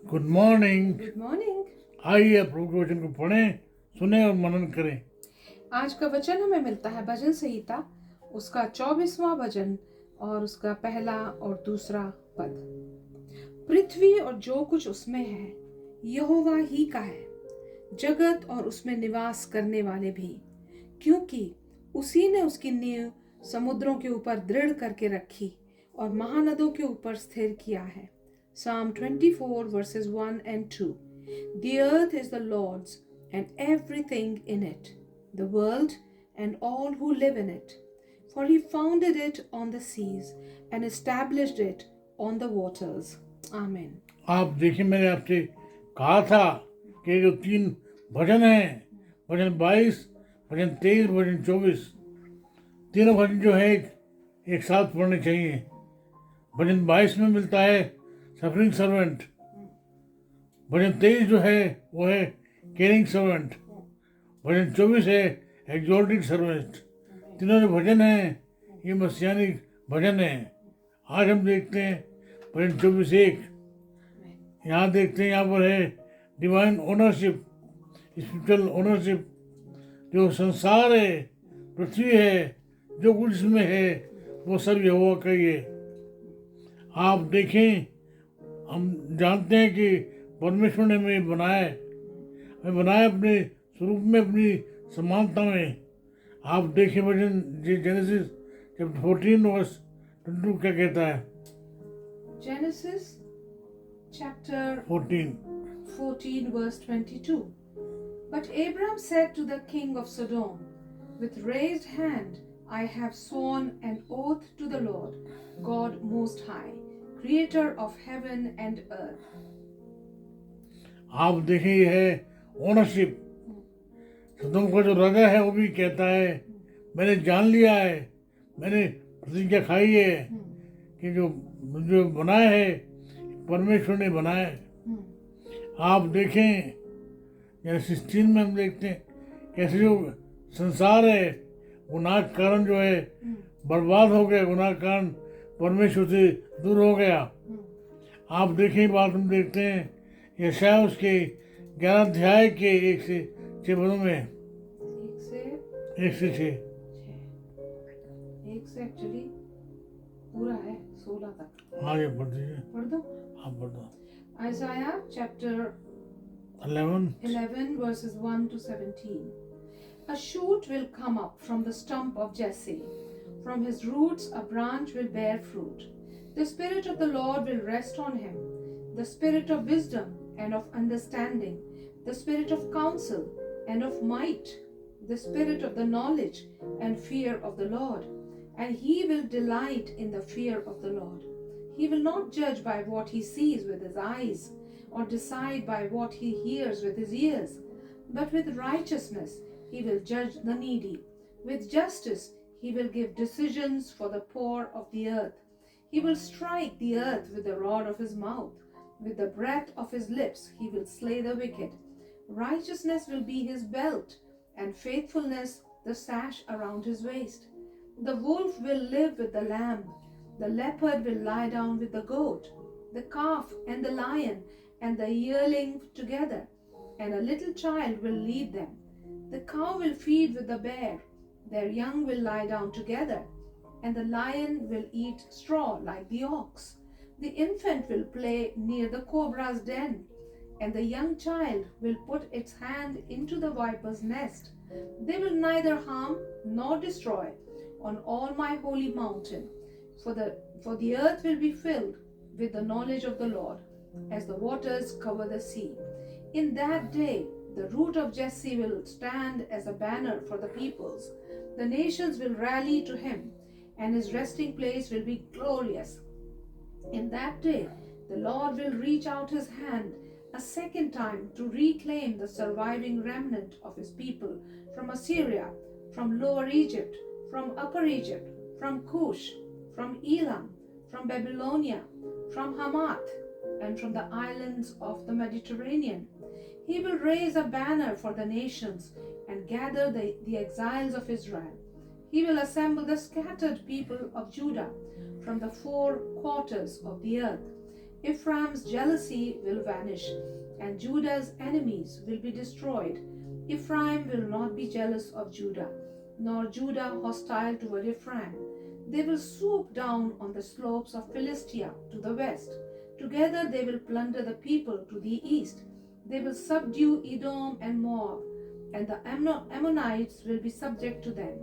Good morning. Good morning. आइए प्रभु के वचन को पढ़ें, सुने और मनन करें। आज का वचन हमें मिलता है भजन संहिता, उसका 24वां भजन और उसका पहला और दूसरा पद। पृथ्वी और जो कुछ उसमें है यहोवा ही का है, जगत और उसमें निवास करने वाले भी, क्योंकि उसी ने उसकी नींव समुद्रों के ऊपर दृढ़ करके रखी और महानदों के ऊपर स्थिर किया है। Psalm 24 verses 1 and 2. The earth is the Lord's and everything in it, the world and all who live in it. For he founded it on the seas and established it on the waters. Amen. आप देखिए, मैंने आपसे कहा था कि जो 3 भजन हैं, भजन 22, भजन 23, भजन 24, तीनों भजन जो है एक साथ पढ़ने चाहिए। भजन 22 में मिलता है सफरिंग सर्वेंट, भजन 23 जो है वो है केयरिंग सर्वेंट, भजन 24 है एग्जॉल्टेड सर्वेंट। तीनों जो भजन हैं ये मसीहानिक भजन हैं। आज हम देखते हैं भजन 24:1। यहाँ देखते हैं, यहाँ पर है डिवाइन ओनरशिप, स्पिरिचुअल ओनरशिप। जो संसार है, पृथ्वी है, जो कुछ इसमें है वो सब यहोवा का ही है। आप देखें, हम जानते हैं कि परमेश्वर ने हमें बनाया अपने स्वरूप में, अपनी समानता में। आप देखिए भजन जेनेसिस चैप्टर 14 वर्स 22 क्या कहता है। Genesis chapter 14 verse 22. But Abram said to the king of Sodom, with raised hand I have sworn an oath to the Lord, God Most High, creator of heaven and earth. आप देखें, ये है ownership. सदोम का जो राजा है वो भी कहता है, मैंने जान लिया है, मैंने प्रतिज्ञा खाई है कि जो बनाया है परमेश्वर ने बनाया है। आप देखें, जैसे 16 में हम देखते हैं कैसे जो संसार है गुनाह के कारण जो है बर्बाद हो गया, गुनाह के कारण परमेश्वर से दूर हो गया। आप देखें, बात हम देखते हैं यशायाह उसके 11 अध्याय के 1 से 6 पदों में, 1 से 6 एक्चुअली पूरा है 16 तक। हाँ, ये पढ़ दीजिए। पढ़ दो, आप पढ़ दो। Isaiah chapter 11 verses 1 to 17. A shoot will come up from the stump of Jesse. From his roots a branch will bear fruit. The Spirit of the Lord will rest on him, the Spirit of wisdom and of understanding, the Spirit of counsel and of might, the Spirit of the knowledge and fear of the Lord. And he will delight in the fear of the Lord. He will not judge by what he sees with his eyes, or decide by what he hears with his ears, but with righteousness he will judge the needy. With justice he will give decisions for the poor of the earth. He will strike the earth with the rod of his mouth. With the breath of his lips he will slay the wicked. Righteousness will be his belt, and faithfulness the sash around his waist. The wolf will live with the lamb. The leopard will lie down with the goat. The calf and the lion and the yearling together, and a little child will lead them. The cow will feed with the bear. Their young will lie down together, and the lion will eat straw like the ox. The infant will play near the cobra's den, and the young child will put its hand into the viper's nest. They will neither harm nor destroy on all my holy mountain, for the earth will be filled with the knowledge of the Lord, as the waters cover the sea. In that day the root of Jesse will stand as a banner for the peoples. The nations will rally to him, and his resting place will be glorious. In that day the Lord will reach out his hand a second time to reclaim the surviving remnant of his people from Assyria, from Lower Egypt, from Upper Egypt, from Cush, from Elam, from Babylonia, from Hamath, and from the islands of the Mediterranean. He will raise a banner for the nations and gather the exiles of Israel. He will assemble the scattered people of Judah from the 4 quarters of the earth Ephraim's jealousy will vanish, and Judah's enemies will be destroyed. Ephraim will not be jealous of Judah, nor Judah hostile toward Ephraim. They will swoop down on the slopes of Philistia to the west. Together they will plunder the people to the east. They will subdue Edom and Moab, and the Ammonites will be subject to them.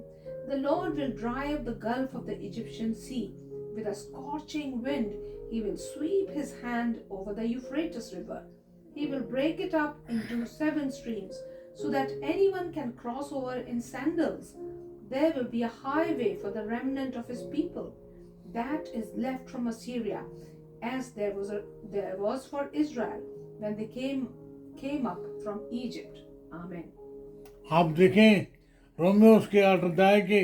The Lord will dry up the gulf of the Egyptian sea. With a scorching wind, he will sweep his hand over the Euphrates River. He will break it up into 7 streams, so that anyone can cross over in sandals. There will be a highway for the remnant of his people that is left from Assyria, as there was for Israel when they came up from Egypt. Amen. आप देखें रोमियोस के 8 अध्याय के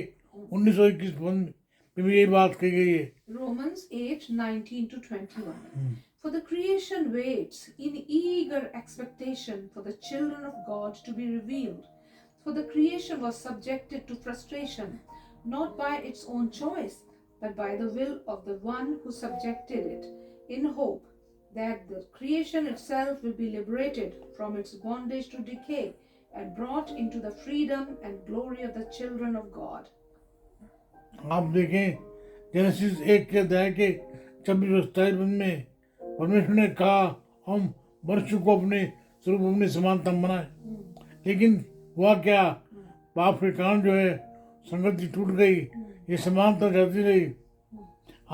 19-21 पद में भी ये बात कही गई है। Romans 8:19 to 21. For the creation waits in eager expectation for the children of God to be revealed. For the creation was subjected to frustration, not by its own choice, but by the will of the one who subjected it, in hope that the creation itself will be liberated from its bondage to decay and brought into the freedom and glory of the children of God. आप देखें genesis 1 के अध्याय के 26-27 में परमेश्वर ने कहा हम मनुष्य को अपने स्वरूप अपनी समानता में बनाए, लेकिन हुआ क्या, पाप के कारण जो है संगति टूट गई, ये समानता जाती रही।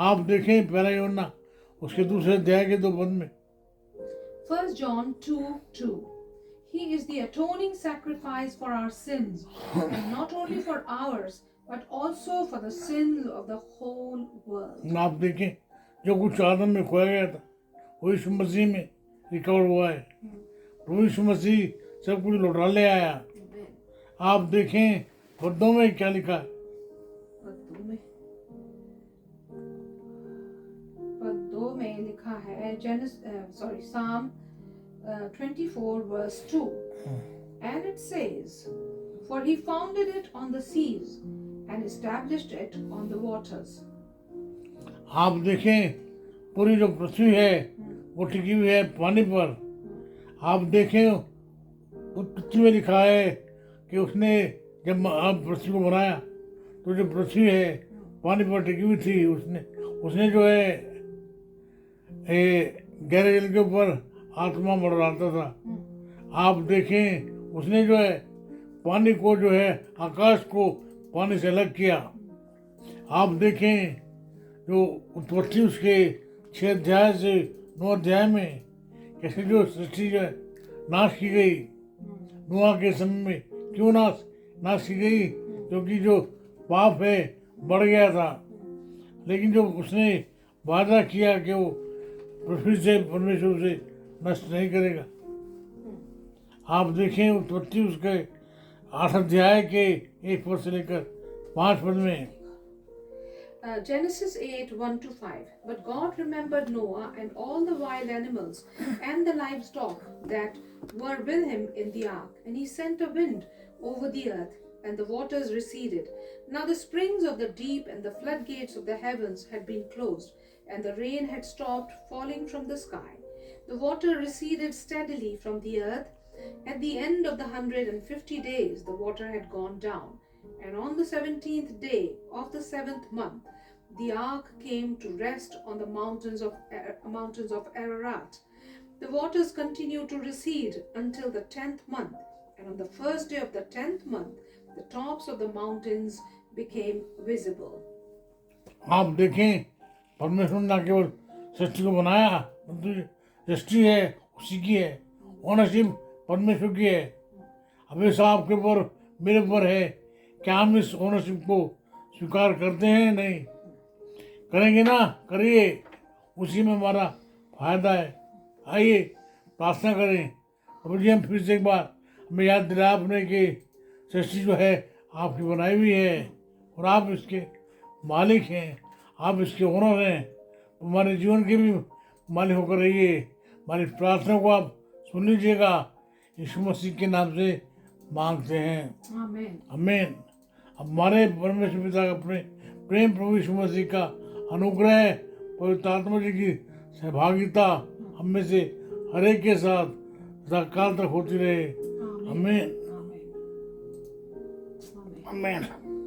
आप देखें पहला यूहन्ना उसके दूसरे अध्याय के 2 पद में 1 John 2:2. He is the atoning sacrifice for our sins, and not only for ours, but also for the sins of the whole world. आप देखें जो कुछ आदम में खोया गया था वो यीशु मसीह में रिकवर हुआ है। प्रभु यीशु मसीह सब कुछ लौटा ले आया। आप देखें पदों में क्या लिखा है, पदों में लिखा है Psalm 24 verse 2, and it says, for he founded it on the seas and established it on the waters. आप देखें पूरी जो पृथ्वी है वो टिकी हुई है पानी पर। आप देखें उस पृथ्वी में लिखा है कि उसने जब आप पृथ्वी को बनाया तो जो पृथ्वी है पानी पर टिकी हुई थी, उसने जो है गहरे जल के ऊपर आत्मा मंडराता था। आप देखें उसने जो है पानी को जो है आकाश को पानी से अलग किया। आप देखें जो उत्पत्ति उसके 6 अध्याय से 9 अध्याय में कैसे जो सृष्टि जो है नाश की गई। नूह के समय में क्यों नाश की गई, क्योंकि जो पाप है बढ़ गया था, लेकिन जो उसने वादा किया कि वो पृथ्वी से परमेश्वर से नष्ट नहीं करेगा। आप देखें उत्पत्ति उसके 8 अध्याय के 1 पद से लेकर 5 पद में Genesis 8:1-5. But God remembered Noah and all the wild animals and the livestock that were with him in the ark, and he sent a wind over the earth, and the waters receded. Now the springs of the deep and the floodgates of the heavens had been closed, and the rain had stopped falling from the sky. The water receded steadily from the earth. At the end of the 150 days, the water had gone down. And on the 17th day of the 7th month, the ark came to rest on the mountains of Ararat. The waters continued to recede until the 10th month, and on the first day of the 10th month, the tops of the mountains became visible. आप देखें परमेश्वर ने केवल सृष्टि को बनाया, सृष्टि है उसी की है, ओनरशिप परमेश्वर की है। अब ये आपके ऊपर मेरे ऊपर है, क्या हम इस ओनरशिप को स्वीकार करते हैं? नहीं करेंगे ना, करिए, उसी में हमारा फायदा है। आइए प्रार्थना करें। प्रभु जी हम फिर से एक बार हमें याद दिलाया आपने कि सृष्टि जो है आपकी बनाई हुई है और आप इसके मालिक हैं, आप इसके ओनर हैं। हमारे जीवन के भी मालिक होकर रहिए। हमारी प्रार्थना को आप सुन लीजिएगा। यीशु मसीह के नाम से मांगते हैं, आमीन। आमीन। हमारे परमेश्वर पिता का प्रेम प्रभु यीशु मसीह का अनुग्रह, पवित्र आत्मा जी की सहभागिता हम में से हर एक के साथ सदाकाल तक होती रहे। Amen. आमीन Amen. Amen. आमीन।